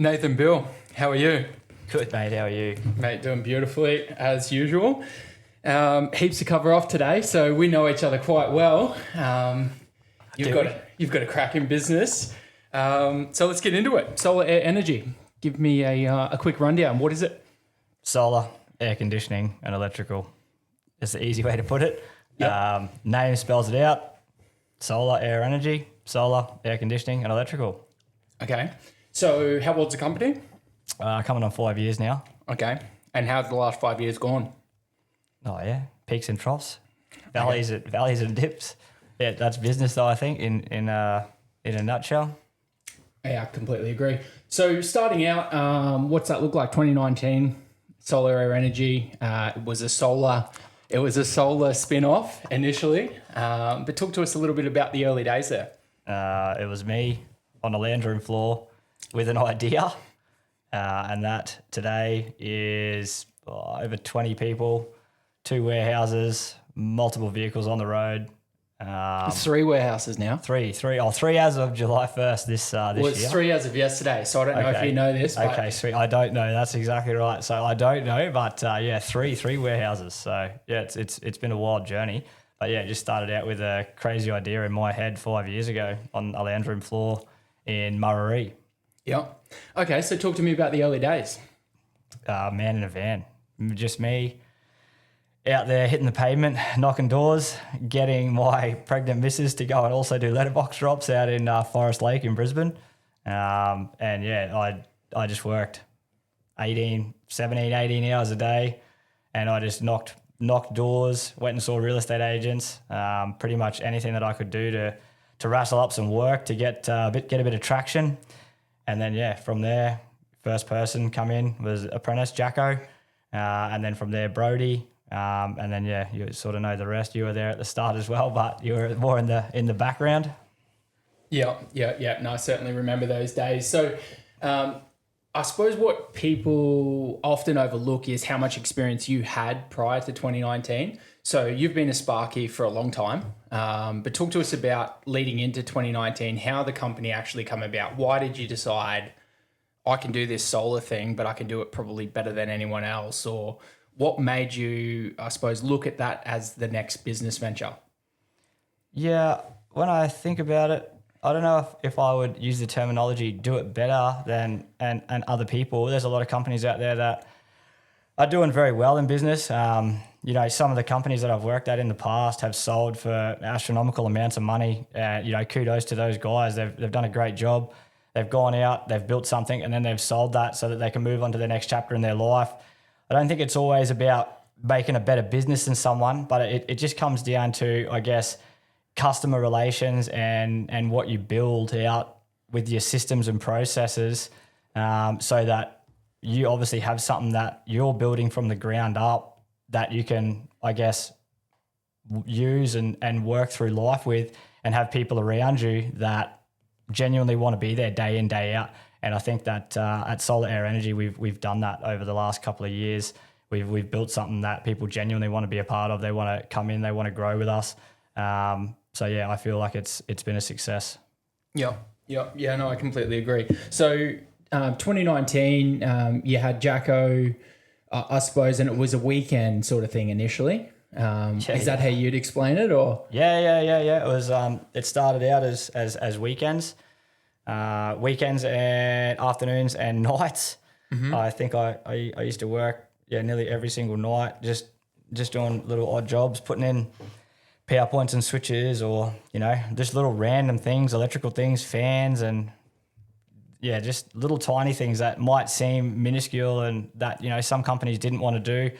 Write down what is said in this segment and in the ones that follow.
Nathan Bill, how are you? Good, mate. How are you? Mate, doing beautifully as usual. Heaps to cover off today, so we know each other quite well. You've got a cracking business. So let's get into it. Solar Air Energy. Give me a quick rundown. What is it? Solar, air conditioning, and electrical. It's the easy way to put it. Yep. Name spells it out. Solar, air energy, solar, air conditioning, and electrical. Okay. So how old's the company? Coming on 5 years now. Okay. And how's the last 5 years gone? Oh, yeah. Peaks and troughs. Valleys and dips. Yeah, that's business, though, I think, in a nutshell. Yeah, I completely agree. So starting out, what's that look like? 2019, Solar Air Energy. It was a solar spin-off initially. But talk to us a little bit about the early days there. It was me on a lounge room floor with an idea. And that today is over 20 people, 2 warehouses, multiple vehicles on the road. It's 3 warehouses now. Three as of July 1st this Well, year. it's 3 as of yesterday, so I don't know if you know this. But Okay, sweet. I don't know. That's exactly right. So I don't know, but three warehouses. So yeah, it's been a wild journey. But yeah, it just started out with a crazy idea in my head 5 years ago on a lounge room floor in Murray. Yeah. Okay, so talk to me about the early days. Man in a van, just me out there hitting the pavement, knocking doors, getting my pregnant missus to go and also do letterbox drops out in Forest Lake in Brisbane. I just worked 17, 18 hours a day, and I just knocked doors, went and saw real estate agents, pretty much anything that I could do to wrestle up some work to get a bit of traction. And then, from there, first person come in was apprentice Jacko. And then from there, Brody. And then, you sort of know the rest. You were there at the start as well, but you were more in the background. Yeah. No, I certainly remember those days. So I suppose what people often overlook is how much experience you had prior to 2019. So you've been a Sparky for a long time, but talk to us about leading into 2019, how the company actually come about. Why did you decide I can do this solar thing, but I can do it probably better than anyone else? Or what made you, I suppose, look at that as the next business venture? Yeah, when I think about it, I don't know if I would use the terminology do it better than and other people. There's a lot of companies out there that are doing very well in business. Some of the companies that I've worked at in the past have sold for astronomical amounts of money. Kudos to those guys. They've done a great job. They've gone out, they've built something, and then they've sold that so that they can move on to the next chapter in their life. I don't think it's always about making a better business than someone, but it just comes down to, I guess, customer relations and what you build out with your systems and processes, so that you obviously have something that you're building from the ground up that you can, I guess, use and work through life with, and have people around you that genuinely want to be there day in, day out. And I think that at Solar Air Energy, we've done that over the last couple of years. We've built something that people genuinely want to be a part of. They want to come in, they want to grow with us. I feel like it's been a success. Yeah, no, I completely agree. So 2019, you had Jacko, I suppose, and it was a weekend sort of thing initially. Is that how you'd explain it, or? Yeah. It was. It started out as weekends, weekends and afternoons and nights. Mm-hmm. I think I used to work nearly every single night, just doing little odd jobs, putting in power points and switches, or just little random things, electrical things, fans, and just little tiny things that might seem minuscule and that some companies didn't want to do.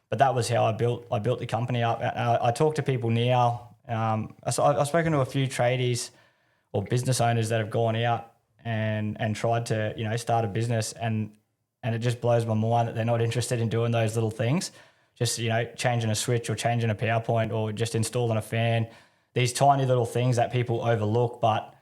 But that was how I built the company up. I talk to people now. I've spoken to a few tradies or business owners that have gone out and tried to start a business, and it just blows my mind that they're not interested in doing those little things. Just changing a switch or changing a power point or just installing a fan. These tiny little things that people overlook, but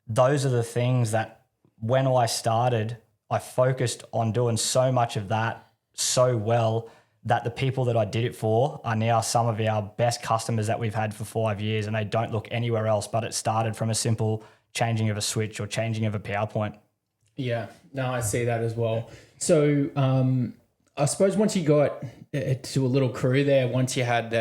those are the things that when I started, I focused on doing so much of that so well that the people that I did it for are now some of our best customers that we've had for 5 years, and they don't look anywhere else, but it started from a simple changing of a switch or changing of a power point. Yeah, no, I see that as well. So I suppose once you got to a little crew there, once you had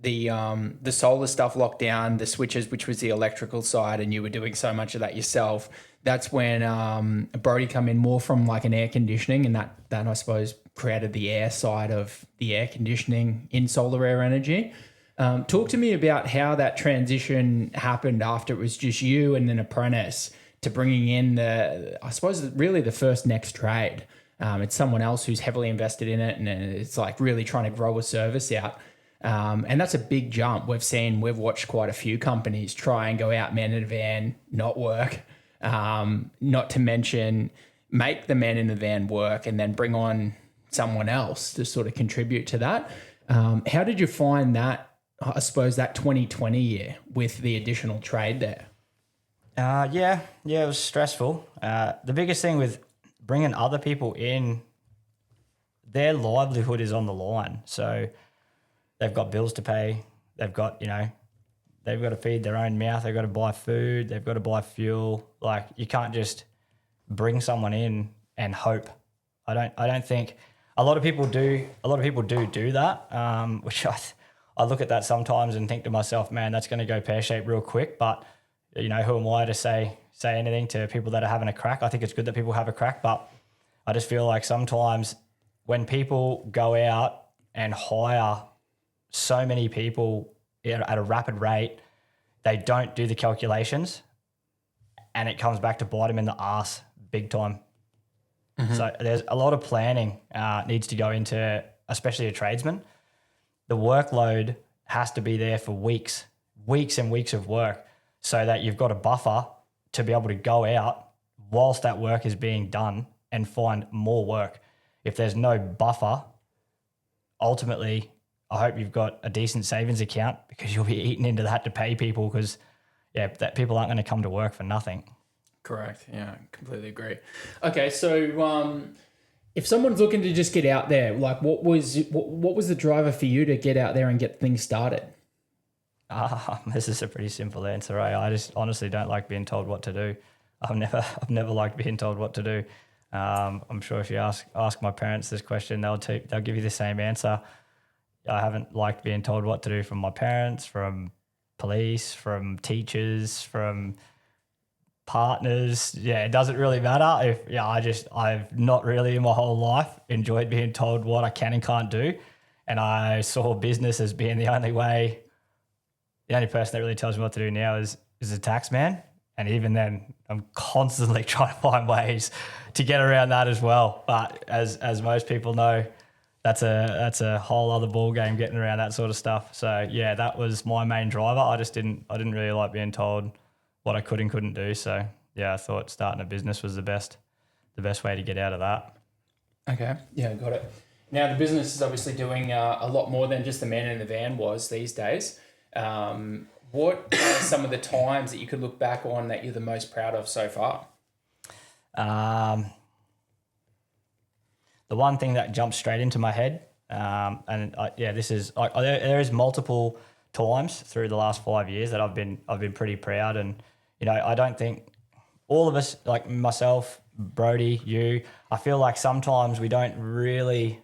the solar stuff locked down, the switches, which was the electrical side, and you were doing so much of that yourself, that's when Brody come in more from like an air conditioning, and that I suppose created the air side of the air conditioning in Solar Air Energy. Talk to me about how that transition happened after it was just you and an apprentice to bringing in I suppose, really the first next trade. It's someone else who's heavily invested in it, and it's like really trying to grow a service out. And that's a big jump. We've watched quite a few companies try and go out man in a van, not work. Not to mention make the man in the van work and then bring on someone else to sort of contribute to that. How did you find that, I suppose, that 2020 year with the additional trade there? Yeah, it was stressful. The biggest thing with bringing other people in, their livelihood is on the line. So they've got bills to pay. They've got, they've got to feed their own mouth. They've got to buy food. They've got to buy fuel. Like, you can't just bring someone in and hope. I don't think a lot of people do. A lot of people do that, which I look at that sometimes and think to myself, man, that's going to go pear-shaped real quick. But who am I to say anything to people that are having a crack? I think it's good that people have a crack, but I just feel like sometimes when people go out and hire so many people at a rapid rate, they don't do the calculations, and it comes back to bite them in the ass big time. Mm-hmm. So there's a lot of planning needs to go into, especially a tradesman. The workload has to be there for weeks and weeks of work, so that you've got a buffer to be able to go out whilst that work is being done and find more work. If there's no buffer, ultimately, I hope you've got a decent savings account, because you'll be eating into that to pay people, because that people aren't going to come to work for nothing. Correct. Yeah, completely agree. Okay, so if someone's looking to just get out there, like what was the driver for you to get out there and get things started? This is a pretty simple answer. I just honestly don't like being told what to do. I've never liked being told what to do. I'm sure if you ask my parents this question, they'll give you the same answer. I haven't liked being told what to do from my parents, from police, from teachers, from partners. Yeah, it doesn't really matter. I've not really in my whole life enjoyed being told what I can and can't do. And I saw business as being the only way. The only person that really tells me what to do now is a tax man. And even then, I'm constantly trying to find ways to get around that as well. But as most people know, that's a whole other ball game, getting around that sort of stuff. So yeah, that was my main driver. I didn't really like being told what I could and couldn't do. So yeah, I thought starting a business was the best way to get out of that. Okay, yeah, got it. Now the business is obviously doing a lot more than just the man in the van was these days. What are some of the times that you could look back on that you're the most proud of so far? The one thing that jumps straight into my head, there is multiple times through the last 5 years that I've been pretty proud, and I don't think all of us, like myself, Brody, you, I feel like sometimes we don't really,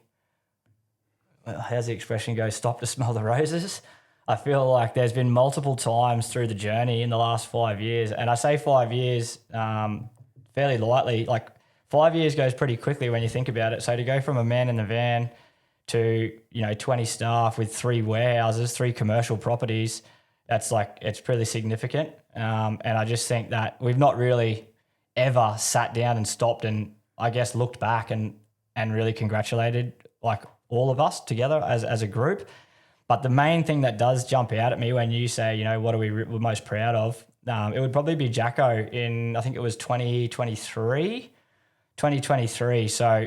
how's the expression go, stop to smell the roses. I feel like there's been multiple times through the journey in the last 5 years, and I say 5 years fairly lightly. Like 5 years goes pretty quickly when you think about it. So to go from a man in the van to 20 staff with 3 warehouses, 3 commercial properties, it's pretty significant. And I just think that we've not really ever sat down and stopped and I guess looked back and really congratulated like all of us together as a group. But the main thing that does jump out at me when you say, what are we're most proud of? It would probably be Jacko in, I think it was 2023. So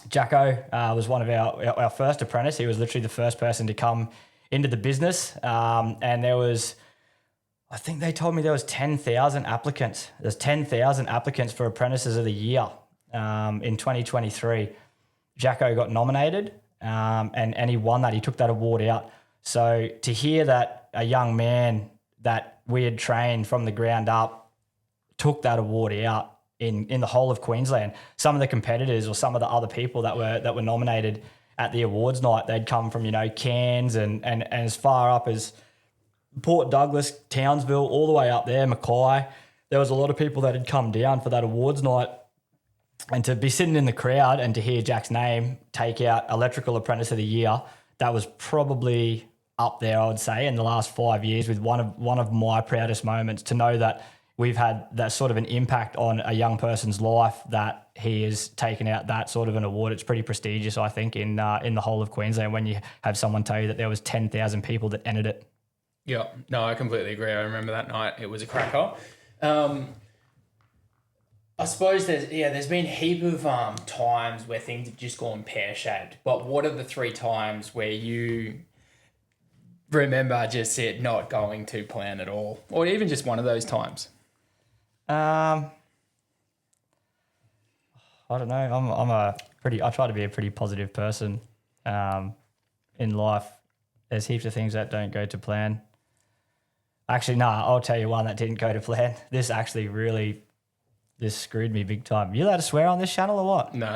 Jacko was one of our first apprentice. He was literally the first person to come into the business. And I think they told me there was 10,000 applicants. There's 10,000 applicants for apprentices of the year in 2023. Jacko got nominated. And he won that. He took that award out. So to hear that a young man that we had trained from the ground up took that award out in the whole of Queensland. Some of the competitors or some of the other people that were nominated at the awards night, they'd come from, Cairns and as far up as Port Douglas, Townsville, all the way up there, Mackay. There was a lot of people that had come down for that awards night. And to be sitting in the crowd and to hear Jack's name take out Electrical Apprentice of the Year, that was probably up there, I would say, in the last 5 years with one of my proudest moments, to know that we've had that sort of an impact on a young person's life, that he has taken out that sort of an award. It's pretty prestigious, I think, in the whole of Queensland when you have someone tell you that there was 10,000 people that entered it. Yeah, no, I completely agree. I remember that night. It was a cracker. I suppose there's been a heap of times where things have just gone pear-shaped. But what are the 3 times where you remember just it not going to plan at all? Or even just one of those times? I don't know. I try to be a pretty positive person in life. There's heaps of things that don't go to plan. Actually, no, I'll tell you one that didn't go to plan. This screwed me big time. You allowed to swear on this channel or what? No.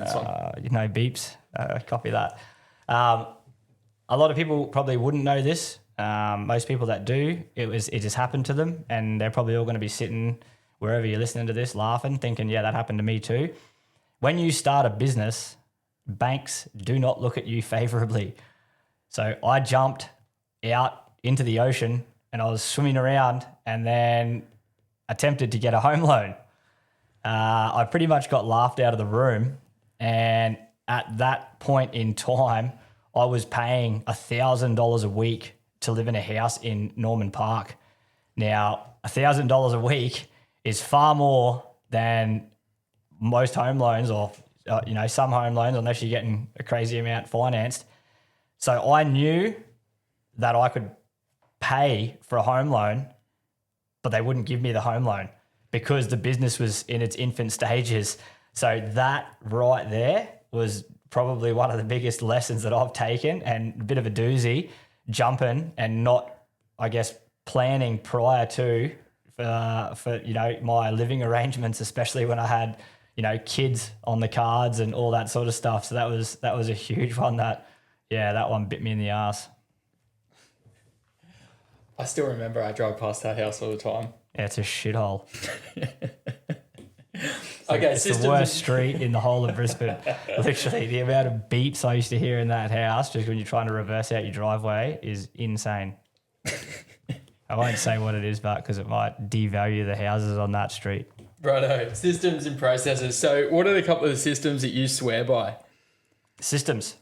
It's not. Beeps. Copy that. A lot of people probably wouldn't know this. Most people that do, it just happened to them, and they're probably all going to be sitting wherever you're listening to this, laughing, thinking, yeah, that happened to me too. When you start a business, banks do not look at you favorably. So I jumped out into the ocean and I was swimming around and then attempted to get a home loan. I pretty much got laughed out of the room, and at that point in time, I was paying $1,000 a week to live in a house in Norman Park. Now, $1,000 a week is far more than most home loans, or some home loans, unless you're getting a crazy amount financed. So I knew that I could pay for a home loan, but they wouldn't give me the home loan because the business was in its infant stages. So that right there was probably one of the biggest lessons that I've taken, and a bit of a doozy, jumping and not, I guess, planning prior to for my living arrangements, especially when I had kids on the cards and all that sort of stuff. So that was a huge one. That one bit me in the ass. I still remember I drove past that house all the time. Yeah, it's a shithole. Okay, it's the worst street in the whole of Brisbane. Literally, the amount of beeps I used to hear in that house just when you're trying to reverse out your driveway is insane. I won't say what it is, but because it might devalue the houses on that street. Righto, systems and processes. So what are the couple of the systems that you swear by? Systems.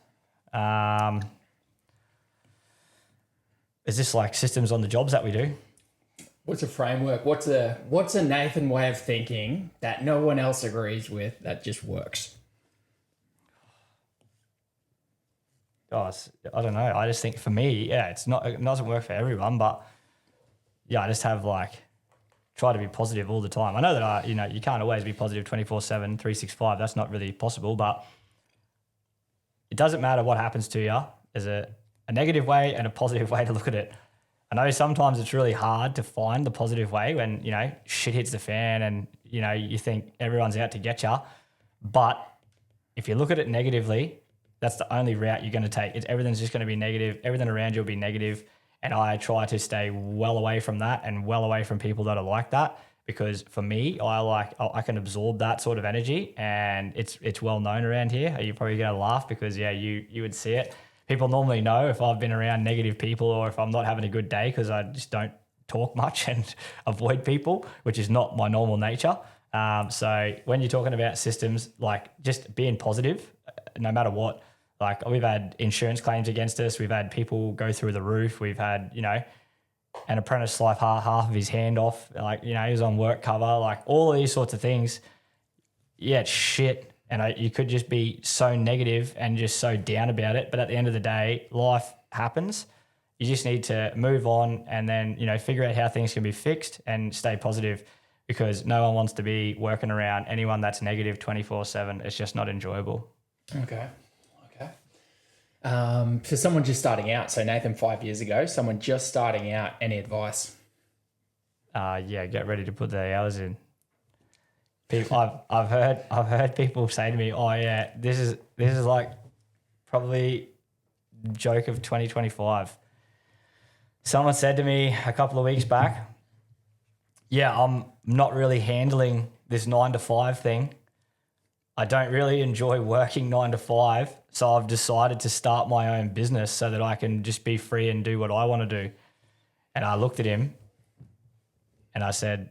Is this like systems on the jobs that we do? What's a framework? What's a Nathan way of thinking that no one else agrees with that just works? I don't know. I just think for me, it doesn't work for everyone, but I just have try to be positive all the time. I know that you can't always be positive 24/7, 365. That's not really possible, but it doesn't matter what happens to you. There's a negative way and a positive way to look at it. I know sometimes it's really hard to find the positive way when, shit hits the fan and, you think everyone's out to get you. But if you look at it negatively, that's the only route you're going to take. Everything's just going to be negative. Everything around you will be negative. And I try to stay well away from that and well away from people that are like that, because for me, I can absorb that sort of energy, and it's well known around here. You're probably going to laugh because, you would see it. People normally know if I've been around negative people or if I'm not having a good day, because I just don't talk much and avoid people, which is not my normal nature. So when you're talking about systems, just being positive, no matter what, we've had insurance claims against us. We've had people go through the roof. We've had, an apprentice life half of his hand off. He was on work cover, all of these sorts of things. Yeah, it's shit. And you could just be so negative and just so down about it. But at the end of the day, life happens. You just need to move on and then, figure out how things can be fixed and stay positive, because no one wants to be working around anyone that's negative 24/7. It's just not enjoyable. Okay. For someone just starting out, so Nathan 5 years ago, someone just starting out, any advice? Get ready to put the hours in. I've heard people say to me, "Oh yeah, this is like probably joke of 2025." Someone said to me a couple of weeks back, "Yeah, I'm not really handling this 9 to 5 thing. I don't really enjoy working 9 to 5, so I've decided to start my own business so that I can just be free and do what I want to do." And I looked at him and I said,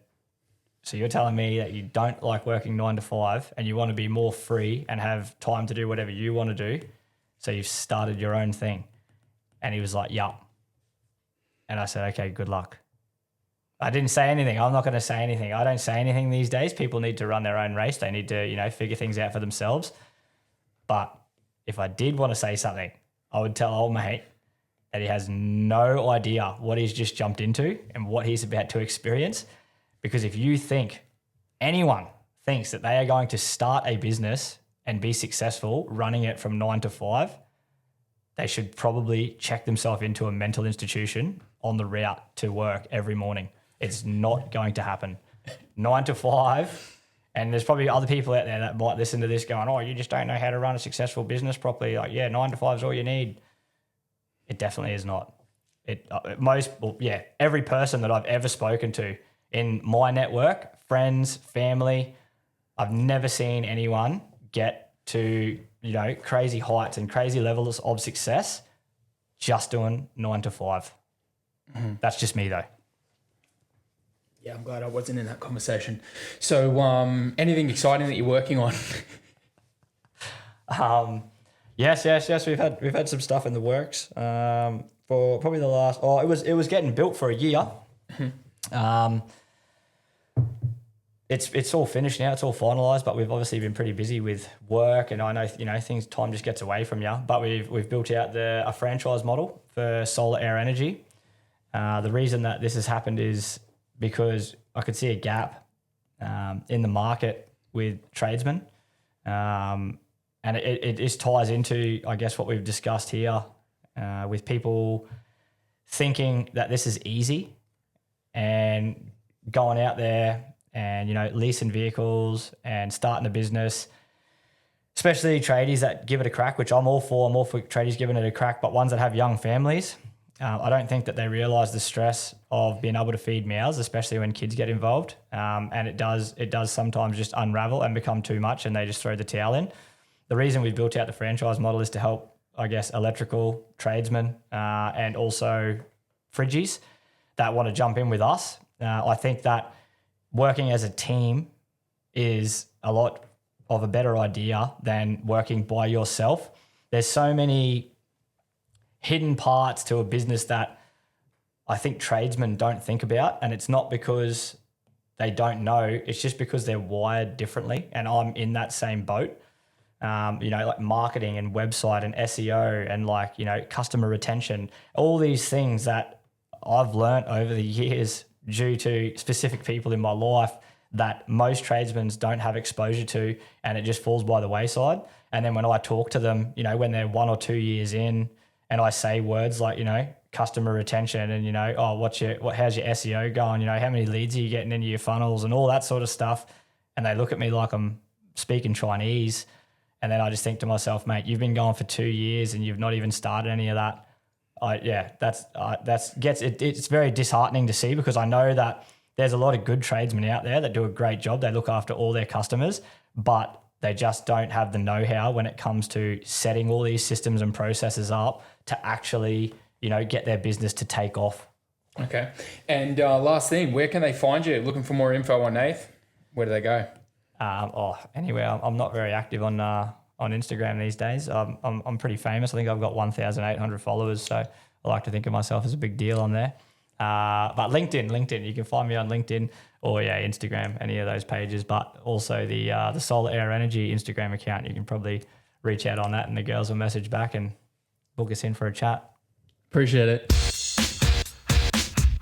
"So you're telling me that you don't like working 9 to 5 and you want to be more free and have time to do whatever you want to do, so you've started your own thing?" And he was like, "Yup." And I said, "Okay, good luck." I didn't say anything. I'm not going to say anything. I don't say anything these days. People need to run their own race. They need to, figure things out for themselves. But if I did want to say something, I would tell old mate that he has no idea what he's just jumped into and what he's about to experience. Because if you think anyone thinks that they are going to start a business and be successful running it from 9 to 5, they should probably check themselves into a mental institution on the route to work every morning. It's not going to happen. 9 to 5, and there's probably other people out there that might listen to this going, "Oh, you just don't know how to run a successful business properly." Like, yeah, 9 to 5 is all you need. It definitely is not. Every person that I've ever spoken to in my network, friends, family, I've never seen anyone get to, crazy heights and crazy levels of success just doing 9 to 5. Mm-hmm. That's just me though. Yeah, I'm glad I wasn't in that conversation. So, anything exciting that you're working on? Yes. We've had some stuff in the works for probably the last. It was getting built for a year. It's all finished now. It's all finalised, but we've obviously been pretty busy with work, and I know time just gets away from you. But we've built out a franchise model for solar air energy. The reason that this has happened is because I could see a gap in the market with tradesmen, and it just ties into, I guess, what we've discussed here with people thinking that this is easy and going out there and leasing vehicles and starting a business, especially tradies that give it a crack, which I'm all for. I'm all for tradies giving it a crack, but ones that have young families. I don't think that they realise the stress of being able to feed meows, especially when kids get involved. And it does sometimes just unravel and become too much, and they just throw the towel in. The reason we've built out the franchise model is to help, I guess, electrical tradesmen and also fridgies that want to jump in with us. I think that working as a team is a lot of a better idea than working by yourself. There's so many hidden parts to a business that I think tradesmen don't think about, and it's not because they don't know, it's just because they're wired differently, and I'm in that same boat. Like marketing and website and SEO and customer retention, all these things that I've learnt over the years due to specific people in my life that most tradesmen don't have exposure to, and it just falls by the wayside. And then when I talk to them, when they're 1 or 2 years in, and I say words like, customer retention and, how's your SEO going? How many leads are you getting into your funnels and all that sort of stuff? And they look at me like I'm speaking Chinese. And then I just think to myself, mate, you've been going for 2 years and you've not even started any of that. It's very disheartening to see, because I know that there's a lot of good tradesmen out there that do a great job. They look after all their customers, but they just don't have the know-how when it comes to setting all these systems and processes up to actually, get their business to take off. Okay. And last thing, where can they find you? Looking for more info on Nath? Where do they go? Anyway, I'm not very active on Instagram these days. I'm pretty famous. I think I've got 1,800 followers, so I like to think of myself as a big deal on there. But LinkedIn, you can find me on LinkedIn or Instagram, any of those pages. But also the Solar Air Energy Instagram account, you can probably reach out on that, and the girls will message back and book us in for a chat. Appreciate it.